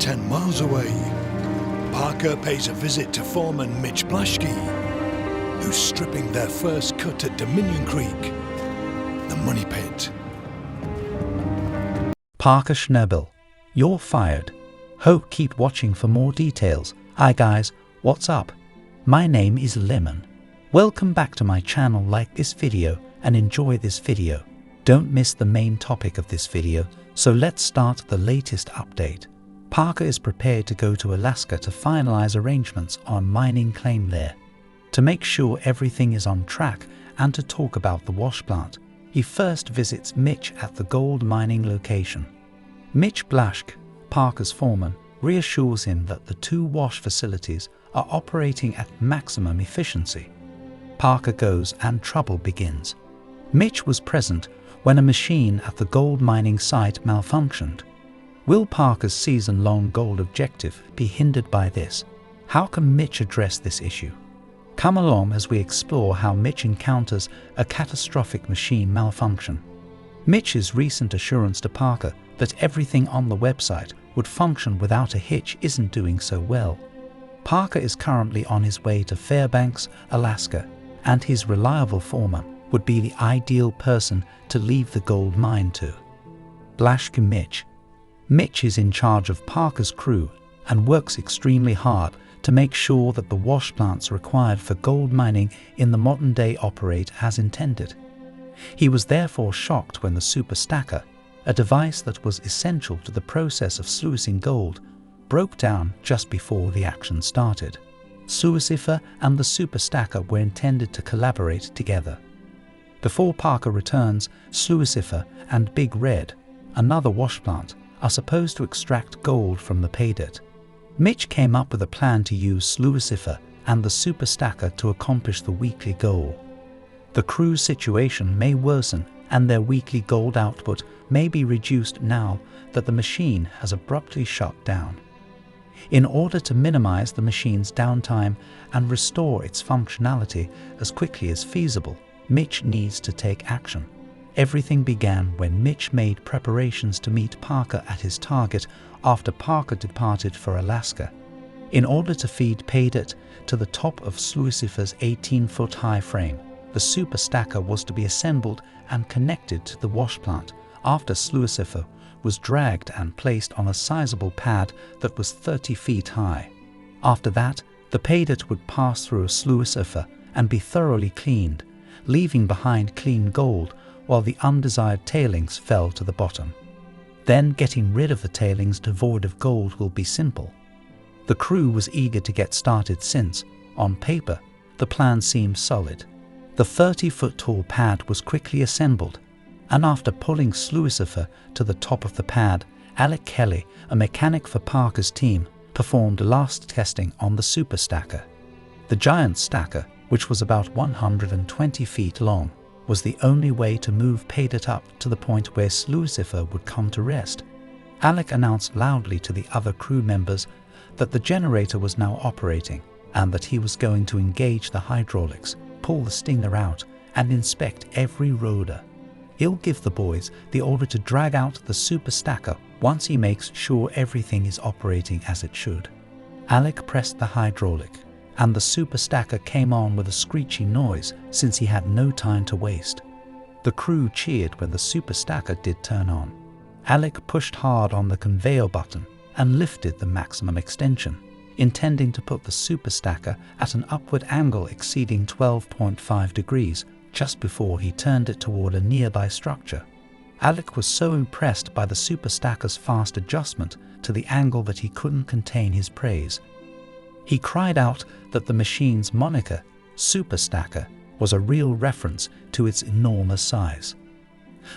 10 miles away, Parker pays a visit to foreman Mitch Blaschke, who's stripping their first cut at Dominion Creek, the money pit. Parker Schnabel, you're fired. Hope keep watching for more details. Hi guys, what's up? My name is Lemon. Welcome back to my channel. Like this video and enjoy this video. Don't miss the main topic of this video, so let's start the latest update. Parker is prepared to go to Alaska to finalize arrangements on mining claim there. To make sure everything is on track and to talk about the wash plant, he first visits Mitch at the gold mining location. Mitch Blaschke, Parker's foreman, reassures him that the two wash facilities are operating at maximum efficiency. Parker goes and trouble begins. Mitch was present when a machine at the gold mining site malfunctioned. Will Parker's season-long gold objective be hindered by this? How can Mitch address this issue? Come along as we explore how Mitch encounters a catastrophic machine malfunction. Mitch's recent assurance to Parker that everything on the website would function without a hitch isn't doing so well. Parker is currently on his way to Fairbanks, Alaska, and his reliable foreman would be the ideal person to leave the gold mine to. Blaschke Mitch. Mitch is in charge of Parker's crew and works extremely hard to make sure that the wash plants required for gold mining in the modern day operate as intended. He was therefore shocked when the super stacker, a device that was essential to the process of sluicing gold, broke down just before the action started. Sluicifer and the super stacker were intended to collaborate together. Before Parker returns, Sluicifer and Big Red, another wash plant, are supposed to extract gold from the pay dirt. Mitch came up with a plan to use Sluicifer and the super stacker to accomplish the weekly goal. The crew's situation may worsen and their weekly gold output may be reduced now that the machine has abruptly shut down. In order to minimize the machine's downtime and restore its functionality as quickly as feasible, Mitch needs to take action. Everything began when Mitch made preparations to meet Parker at his target after Parker departed for Alaska. In order to feed pay dirt to the top of Sluicifer's 18-foot-high frame, the super stacker was to be assembled and connected to the wash plant after Sluicifer was dragged and placed on a sizable pad that was 30 feet high. After that, the pay dirt would pass through a Sluicifer and be thoroughly cleaned, leaving behind clean gold while the undesired tailings fell to the bottom. Then getting rid of the tailings devoid of gold will be simple. The crew was eager to get started since, on paper, the plan seemed solid. The 30-foot-tall pad was quickly assembled, and after pulling Sluicifer to the top of the pad, Alec Kelly, a mechanic for Parker's team, performed last testing on the super stacker. The giant stacker, which was about 120 feet long, was the only way to move pay dirt up to the point where Sluicifer would come to rest. Alec announced loudly to the other crew members that the generator was now operating and that he was going to engage the hydraulics, pull the stinger out, and inspect every rotor. He'll give the boys the order to drag out the super stacker once he makes sure everything is operating as it should. Alec pressed the hydraulic, and the super stacker came on with a screechy noise since he had no time to waste. The crew cheered when the super stacker did turn on. Alec pushed hard on the conveyor button and lifted the maximum extension, intending to put the super stacker at an upward angle exceeding 12.5 degrees just before he turned it toward a nearby structure. Alec was so impressed by the super stacker's fast adjustment to the angle that he couldn't contain his praise. He cried out that the machine's moniker, Super Stacker, was a real reference to its enormous size.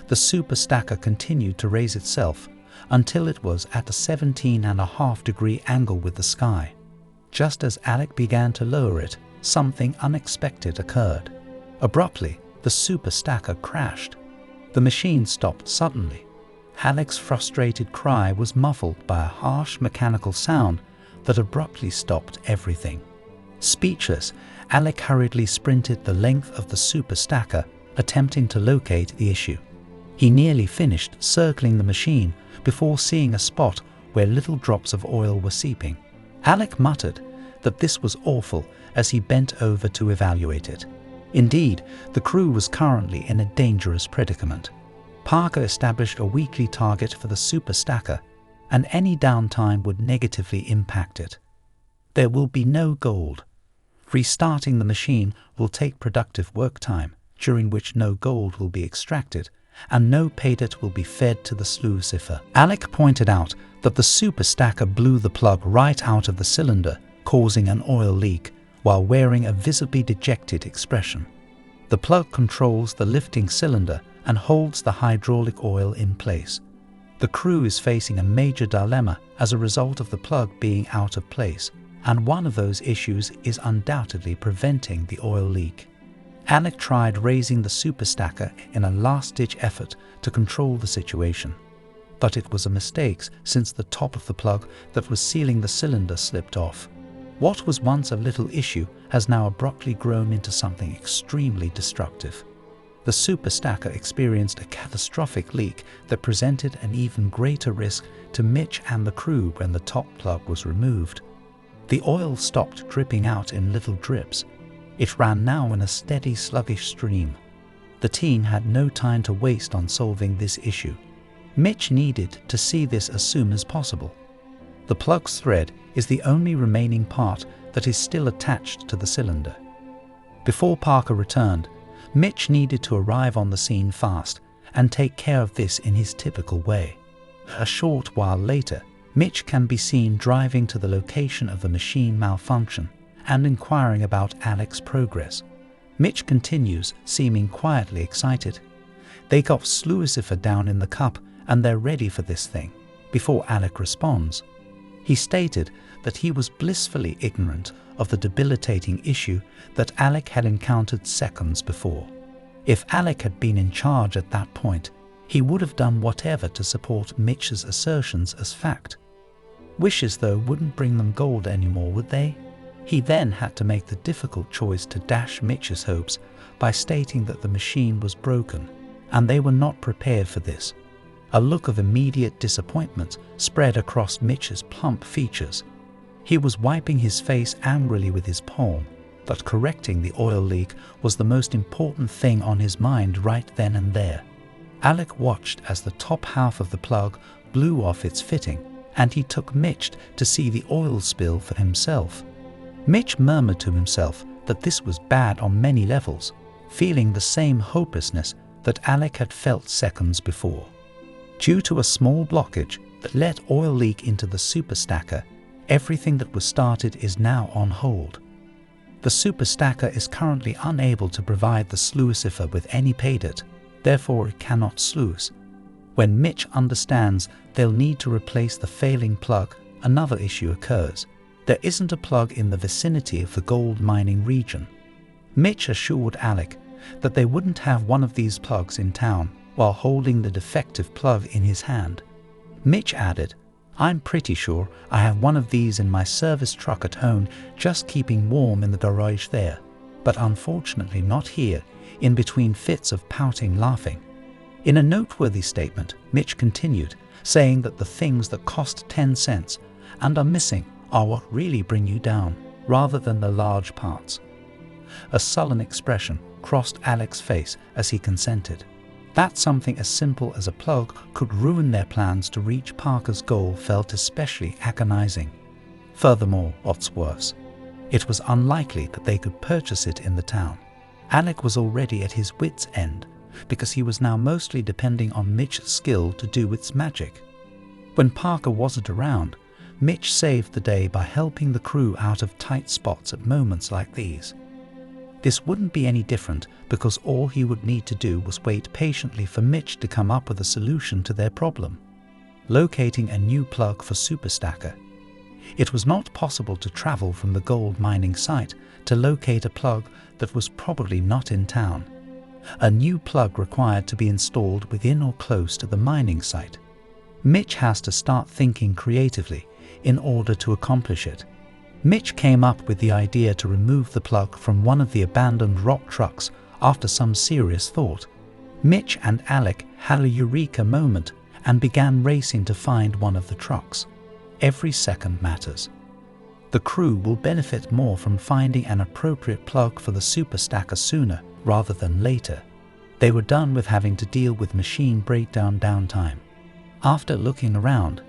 The super stacker continued to raise itself until it was at a 17.5-degree angle with the sky. Just as Alec began to lower it, something unexpected occurred. Abruptly, the super stacker crashed. The machine stopped suddenly. Alec's frustrated cry was muffled by a harsh mechanical sound that abruptly stopped everything. Speechless, Alec hurriedly sprinted the length of the super stacker, attempting to locate the issue. He nearly finished circling the machine before seeing a spot where little drops of oil were seeping. Alec muttered that this was awful as he bent over to evaluate it. Indeed, the crew was currently in a dangerous predicament. Parker established a weekly target for the super stacker, and any downtime would negatively impact it. There will be no gold. Restarting the machine will take productive work time, during which no gold will be extracted, and no paydirt will be fed to the sluicifer. Alec pointed out that the super stacker blew the plug right out of the cylinder, causing an oil leak, while wearing a visibly dejected expression. The plug controls the lifting cylinder and holds the hydraulic oil in place. The crew is facing a major dilemma as a result of the plug being out of place, and one of those issues is undoubtedly preventing the oil leak. Alec tried raising the super stacker in a last-ditch effort to control the situation, but it was a mistake since the top of the plug that was sealing the cylinder slipped off. What was once a little issue has now abruptly grown into something extremely destructive. The super stacker experienced a catastrophic leak that presented an even greater risk to Mitch and the crew when the top plug was removed. The oil stopped dripping out in little drips. It ran now in a steady, sluggish stream. The team had no time to waste on solving this issue. Mitch needed to see this as soon as possible. The plug's thread is the only remaining part that is still attached to the cylinder. Before Parker returned, Mitch needed to arrive on the scene fast and take care of this in his typical way. A short while later, Mitch can be seen driving to the location of the machine malfunction and inquiring about Alec's progress. Mitch continues, seeming quietly excited. They got sluicifer down in the cup and they're ready for this thing. Before Alec responds, he stated that he was blissfully ignorant of the debilitating issue that Alec had encountered seconds before. If Alec had been in charge at that point, he would have done whatever to support Mitch's assertions as fact. Wishes, though, wouldn't bring them gold anymore, would they? He then had to make the difficult choice to dash Mitch's hopes by stating that the machine was broken, and they were not prepared for this. A look of immediate disappointment spread across Mitch's plump features. He was wiping his face angrily with his palm, but correcting the oil leak was the most important thing on his mind right then and there. Alec watched as the top half of the plug blew off its fitting, and he took Mitch to see the oil spill for himself. Mitch murmured to himself that this was bad on many levels, feeling the same hopelessness that Alec had felt seconds before. Due to a small blockage that let oil leak into the super stacker, everything that was started is now on hold. The super stacker is currently unable to provide the sluicifer with any paydirt, therefore it cannot sluice. When Mitch understands they'll need to replace the failing plug, another issue occurs. There isn't a plug in the vicinity of the gold mining region. Mitch assured Alec that they wouldn't have one of these plugs in town while holding the defective plug in his hand. Mitch added, "I'm pretty sure I have one of these in my service truck at home just keeping warm in the garage there, but unfortunately not here, in between fits of pouting laughing." In a noteworthy statement, Mitch continued, saying that the things that cost 10 cents and are missing are what really bring you down, rather than the large parts. A sullen expression crossed Alec's face as he consented. That something as simple as a plug could ruin their plans to reach Parker's goal felt especially agonizing. Furthermore, what's worse, it was unlikely that they could purchase it in the town. Alec was already at his wits' end, because he was now mostly depending on Mitch's skill to do its magic. When Parker wasn't around, Mitch saved the day by helping the crew out of tight spots at moments like these. This wouldn't be any different because all he would need to do was wait patiently for Mitch to come up with a solution to their problem: locating a new plug for super stacker. It was not possible to travel from the gold mining site to locate a plug that was probably not in town. A new plug required to be installed within or close to the mining site. Mitch has to start thinking creatively in order to accomplish it. Mitch came up with the idea to remove the plug from one of the abandoned rock trucks after some serious thought. Mitch and Alec had a eureka moment and began racing to find one of the trucks. Every second matters. The crew will benefit more from finding an appropriate plug for the super stacker sooner rather than later. They were done with having to deal with machine breakdown downtime. After looking around,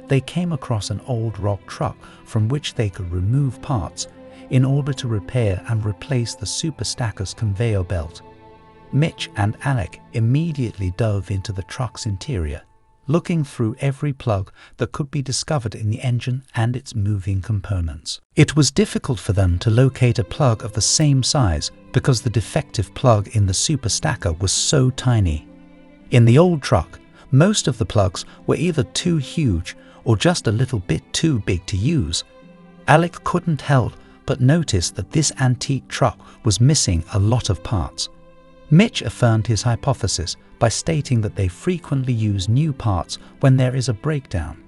they came across an old rock truck from which they could remove parts in order to repair and replace the super stacker's conveyor belt. Mitch and Alec immediately dove into the truck's interior, looking through every plug that could be discovered in the engine and its moving components. It was difficult for them to locate a plug of the same size because the defective plug in the super stacker was so tiny. In the old truck, most of the plugs were either too huge or just a little bit too big to use. Alec couldn't help but notice that this antique truck was missing a lot of parts. Mitch affirmed his hypothesis by stating that they frequently use new parts when there is a breakdown.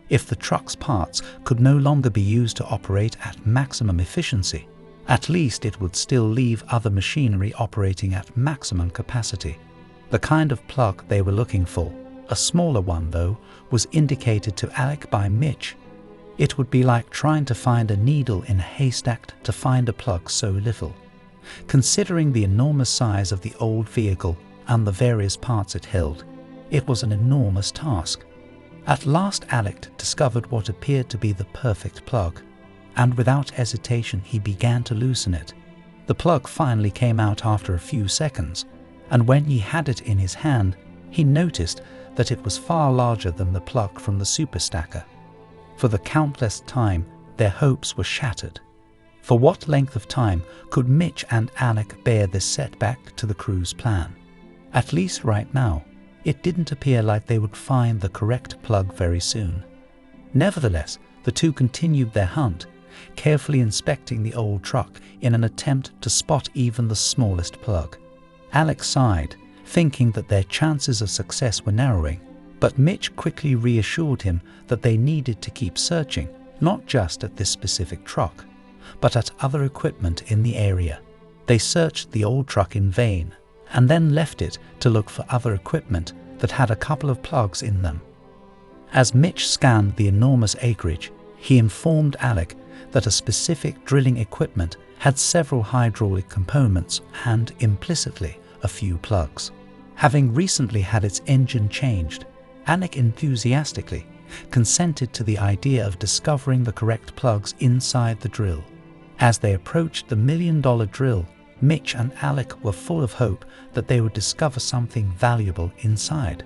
If the truck's parts could no longer be used to operate at maximum efficiency, at least it would still leave other machinery operating at maximum capacity. The kind of plug they were looking for, a smaller one though, was indicated to Alec by Mitch. It would be like trying to find a needle in a haystack to find a plug so little. Considering the enormous size of the old vehicle and the various parts it held, it was an enormous task. At last Alec discovered what appeared to be the perfect plug, and without hesitation he began to loosen it. The plug finally came out after a few seconds, and when he had it in his hand, he noticed that it was far larger than the plug from the super stacker. For the countless time, their hopes were shattered. For what length of time could Mitch and Alec bear this setback to the crew's plan? At least right now, it didn't appear like they would find the correct plug very soon. Nevertheless, the two continued their hunt, carefully inspecting the old truck in an attempt to spot even the smallest plug. Alec sighed, thinking that their chances of success were narrowing, but Mitch quickly reassured him that they needed to keep searching, not just at this specific truck, but at other equipment in the area. They searched the old truck in vain, and then left it to look for other equipment that had a couple of plugs in them. As Mitch scanned the enormous acreage, he informed Alec that a specific drilling equipment had several hydraulic components and, implicitly, a few plugs. Having recently had its engine changed, Alec enthusiastically consented to the idea of discovering the correct plugs inside the drill. As they approached the $1 million drill, Mitch and Alec were full of hope that they would discover something valuable inside.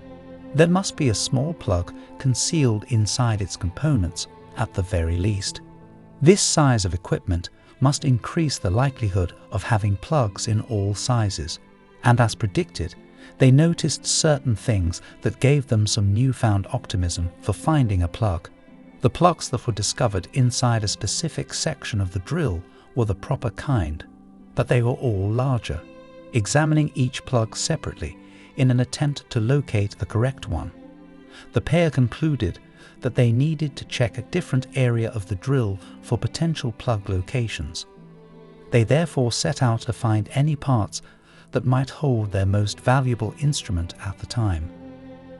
There must be a small plug concealed inside its components, at the very least. This size of equipment must increase the likelihood of having plugs in all sizes, and as predicted, they noticed certain things that gave them some newfound optimism for finding a plug. The plugs that were discovered inside a specific section of the drill were the proper kind, but they were all larger. Examining each plug separately in an attempt to locate the correct one, the pair concluded that they needed to check a different area of the drill for potential plug locations. They therefore set out to find any parts that might hold their most valuable instrument at the time.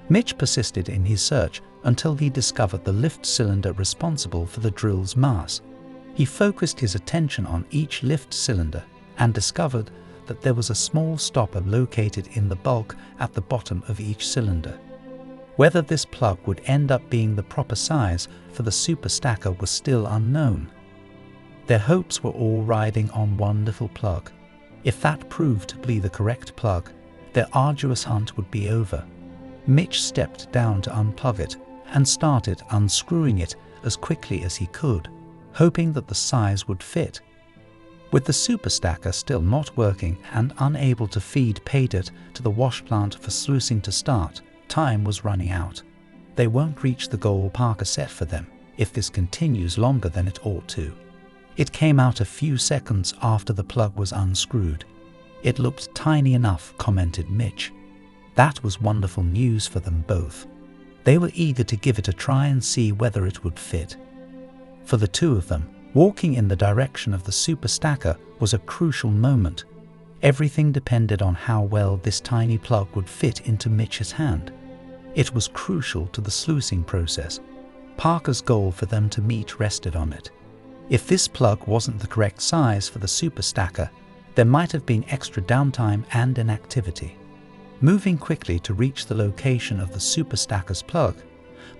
Mitch persisted in his search until he discovered the lift cylinder responsible for the drill's mass. He focused his attention on each lift cylinder and discovered that there was a small stopper located in the bulk at the bottom of each cylinder. Whether this plug would end up being the proper size for the super stacker was still unknown. Their hopes were all riding on one little plug. If that proved to be the correct plug, their arduous hunt would be over. Mitch stepped down to unplug it and started unscrewing it as quickly as he could, hoping that the size would fit. With the super stacker still not working and unable to feed pay dirt to the wash plant for sluicing to start, time was running out. They won't reach the goal Parker set for them if this continues longer than it ought to. It came out a few seconds after the plug was unscrewed. It looked tiny enough, commented Mitch. That was wonderful news for them both. They were eager to give it a try and see whether it would fit. For the two of them, walking in the direction of the super stacker was a crucial moment. Everything depended on how well this tiny plug would fit into Mitch's hand. It was crucial to the sluicing process. Parker's goal for them to meet rested on it. If this plug wasn't the correct size for the super stacker, there might have been extra downtime and inactivity. Moving quickly to reach the location of the super stacker's plug,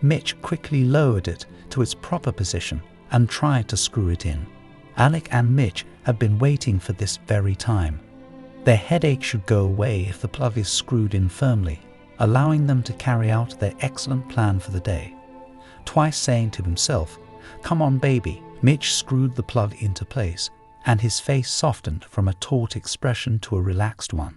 Mitch quickly lowered it to its proper position and tried to screw it in. Alec and Mitch had been waiting for this very time. Their headache should go away if the plug is screwed in firmly, allowing them to carry out their excellent plan for the day. Twice saying to himself, "Come on, baby," Mitch screwed the plug into place, and his face softened from a taut expression to a relaxed one.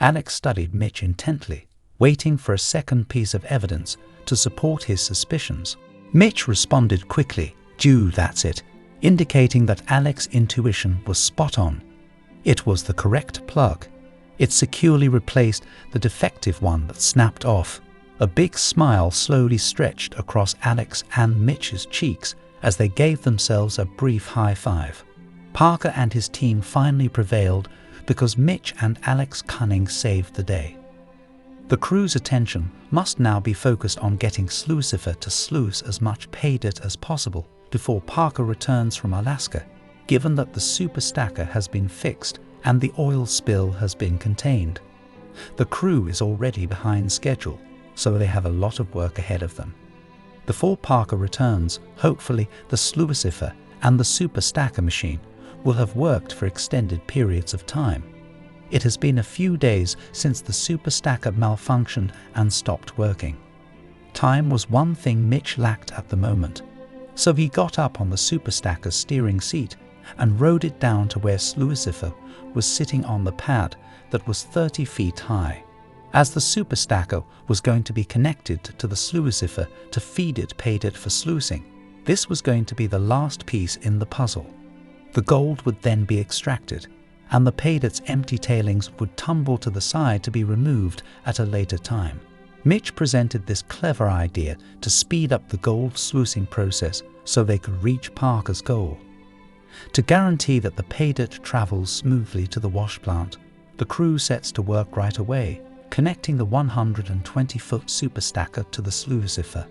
Alec studied Mitch intently, waiting for a second piece of evidence to support his suspicions. Mitch responded quickly, "That's it," indicating that Alec's intuition was spot on. It was the correct plug. It securely replaced the defective one that snapped off. A big smile slowly stretched across Alec's and Mitch's cheeks as they gave themselves a brief high five. Parker and his team finally prevailed because Mitch and Alec's cunning saved the day. The crew's attention must now be focused on getting Slucifer to sluice as much pay dirt as possible before Parker returns from Alaska, given that the super stacker has been fixed and the oil spill has been contained. The crew is already behind schedule, so they have a lot of work ahead of them. Before Parker returns, hopefully the Slucifer and the super stacker machine will have worked for extended periods of time. It has been a few days since the super stacker malfunctioned and stopped working. Time was one thing Mitch lacked at the moment, so he got up on the super stacker's steering seat and rode it down to where Slucifer was sitting on the pad that was 30 feet high. As the super stacker was going to be connected to the Slucifer to feed it pay dirt for sluicing, this was going to be the last piece in the puzzle. The gold would then be extracted, and the pay dirt's empty tailings would tumble to the side to be removed at a later time. Mitch presented this clever idea to speed up the gold sluicing process so they could reach Parker's goal. To guarantee that the pay dirt travels smoothly to the wash plant, the crew sets to work right away, connecting the 120-foot super stacker to the Slucifer.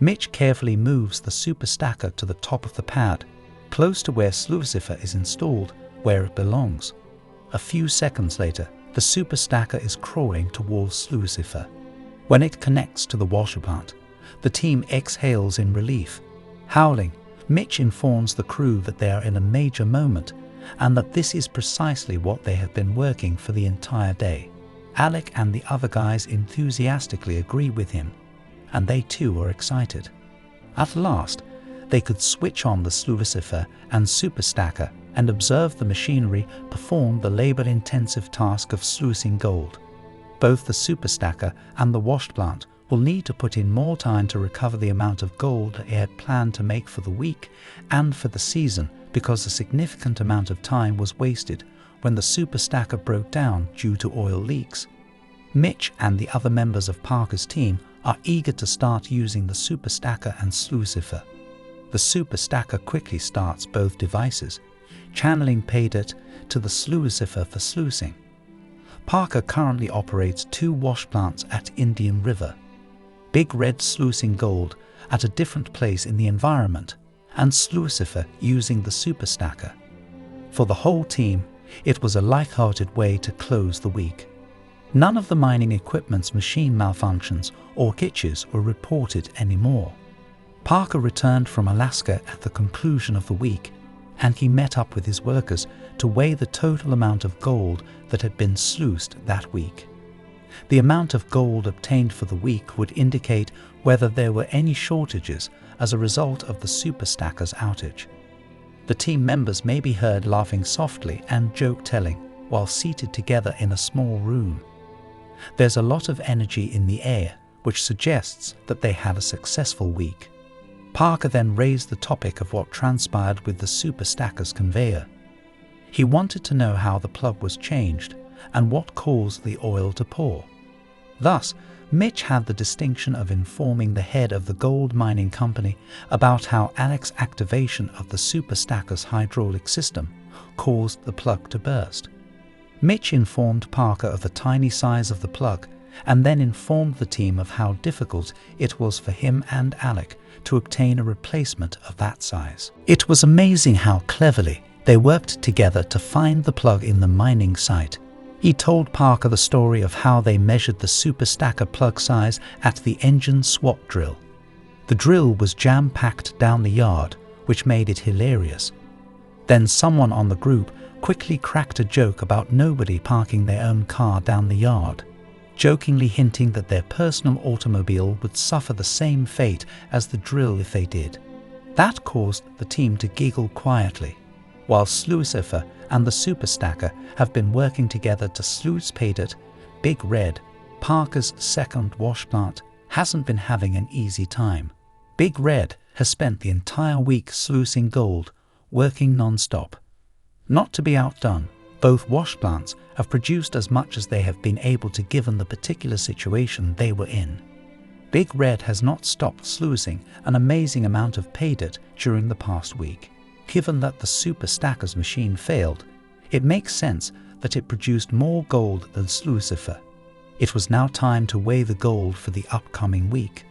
Mitch carefully moves the super stacker to the top of the pad, close to where Slucifer is installed, where it belongs. A few seconds later, the super stacker is crawling towards Slucifer. When it connects to the washer plant, the team exhales in relief. Howling, Mitch informs the crew that they are in a major moment and that this is precisely what they have been working for the entire day. Alec and the other guys enthusiastically agree with him, and they too are excited. At last, they could switch on the Slucifer and super stacker and observe the machinery perform the labor-intensive task of sluicing gold. Both the super stacker and the wash plant will need to put in more time to recover the amount of gold they had planned to make for the week and for the season, because a significant amount of time was wasted when the super stacker broke down due to oil leaks. Mitch and the other members of Parker's team are eager to start using the super stacker and Slucifer. The super stacker quickly starts both devices, channeling pay dirt to the Slucifer for sluicing. Parker currently operates 2 wash plants at Indian River, Big Red sluicing gold at a different place in the environment, and Slucifer using the super stacker. For the whole team, it was a light-hearted way to close the week. None of the mining equipment's machine malfunctions or hitches were reported anymore. Parker returned from Alaska at the conclusion of the week, and he met up with his workers to weigh the total amount of gold that had been sluiced that week. The amount of gold obtained for the week would indicate whether there were any shortages as a result of the super stacker's outage. The team members may be heard laughing softly and joke-telling while seated together in a small room. There's a lot of energy in the air, which suggests that they had a successful week. Parker then raised the topic of what transpired with the super stacker's conveyor. He wanted to know how the plug was changed and what caused the oil to pour. Thus, Mitch had the distinction of informing the head of the gold mining company about how Alec's activation of the super stacker's hydraulic system caused the plug to burst. Mitch informed Parker of the tiny size of the plug and then informed the team of how difficult it was for him and Alec to obtain a replacement of that size. It was amazing how cleverly they worked together to find the plug in the mining site. He told Parker the story of how they measured the super stacker plug size at the engine swap drill. The drill was jam-packed down the yard, which made it hilarious. Then someone on the group quickly cracked a joke about nobody parking their own car down the yard, jokingly hinting that their personal automobile would suffer the same fate as the drill if they did. That caused the team to giggle quietly. While Sluicifer and the Super Stacker have been working together to sluice pay dirt, Big Red, Parker's second wash plant, hasn't been having an easy time. Big Red has spent the entire week sluicing gold, working non-stop. Not to be outdone, both wash plants have produced as much as they have been able to given the particular situation they were in. Big Red has not stopped sluicing an amazing amount of pay dirt during the past week. Given that the Super Stacker's machine failed, it makes sense that it produced more gold than Sluicifer. It was now time to weigh the gold for the upcoming week.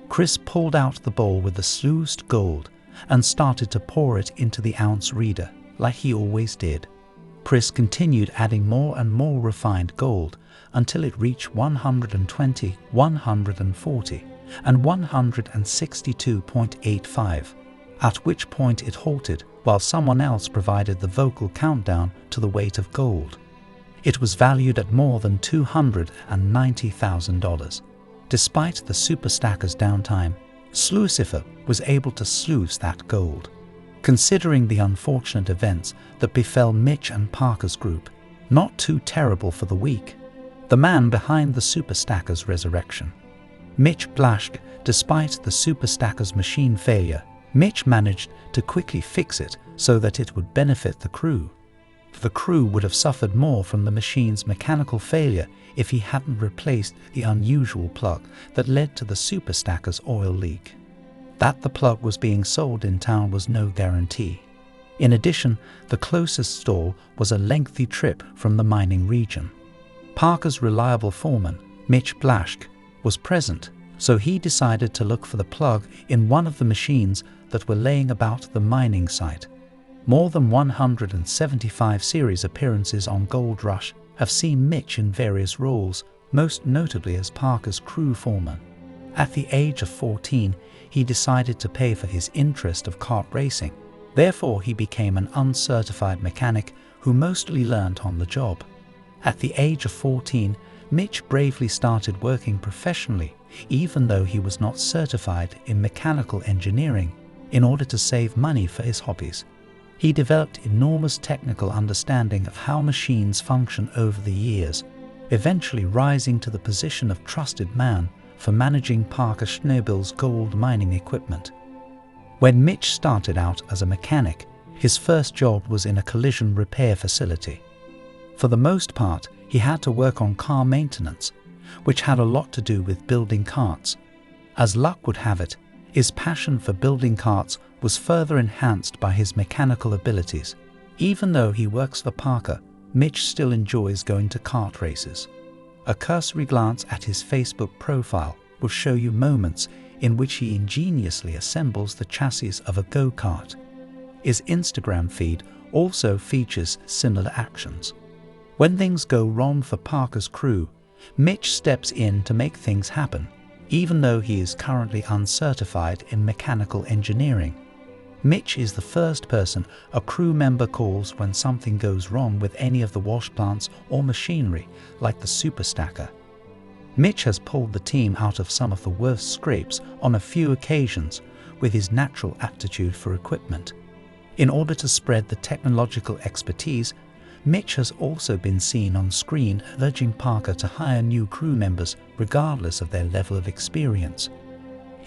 Chris pulled out the bowl with the sluiced gold and started to pour it into the ounce reader, like he always did. Chris continued adding more and more refined gold until it reached 120, 140, and 162.85. At which point it halted while someone else provided the vocal countdown to the weight of gold. It was valued at more than $290,000. Despite the Super Stacker's downtime, Sluicifer was able to sluice that gold. Considering the unfortunate events that befell Mitch and Parker's group, not too terrible for the week. The man behind the Super Stacker's resurrection. Mitch Blaschke, despite the Super Stacker's machine failure, Mitch managed to quickly fix it so that it would benefit the crew. The crew would have suffered more from the machine's mechanical failure if he hadn't replaced the unusual plug that led to the Super Stacker's oil leak. That the plug was being sold in town was no guarantee. In addition, the closest store was a lengthy trip from the mining region. Parker's reliable foreman, Mitch Blaschke, was present, so he decided to look for the plug in one of the machines that were laying about the mining site. More than 175 series appearances on Gold Rush have seen Mitch in various roles, most notably as Parker's crew foreman. At the age of 14, he decided to pay for his interest of kart racing. Therefore, he became an uncertified mechanic who mostly learnt on the job. At the age of 14, Mitch bravely started working professionally, even though he was not certified in mechanical engineering, in order to save money for his hobbies. He developed enormous technical understanding of how machines function over the years, eventually rising to the position of trusted man for managing Parker Schnabel's gold mining equipment. When Mitch started out as a mechanic, his first job was in a collision repair facility. For the most part, he had to work on car maintenance, which had a lot to do with building karts. As luck would have it, his passion for building karts was further enhanced by his mechanical abilities. Even though he works for Parker, Mitch still enjoys going to kart races. A cursory glance at his Facebook profile will show you moments in which he ingeniously assembles the chassis of a go-kart. His Instagram feed also features similar actions. When things go wrong for Parker's crew, Mitch steps in to make things happen, even though he is currently uncertified in mechanical engineering. Mitch is the first person a crew member calls when something goes wrong with any of the wash plants or machinery, like the Super Stacker. Mitch has pulled the team out of some of the worst scrapes on a few occasions with his natural aptitude for equipment. In order to spread the technological expertise, Mitch has also been seen on screen urging Parker to hire new crew members regardless of their level of experience.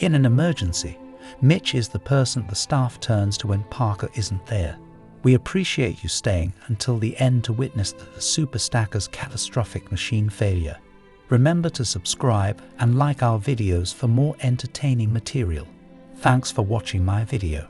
In an emergency, Mitch is the person the staff turns to when Parker isn't there. We appreciate you staying until the end to witness the Super Stacker's catastrophic machine failure. Remember to subscribe and like our videos for more entertaining material. Thanks for watching my video.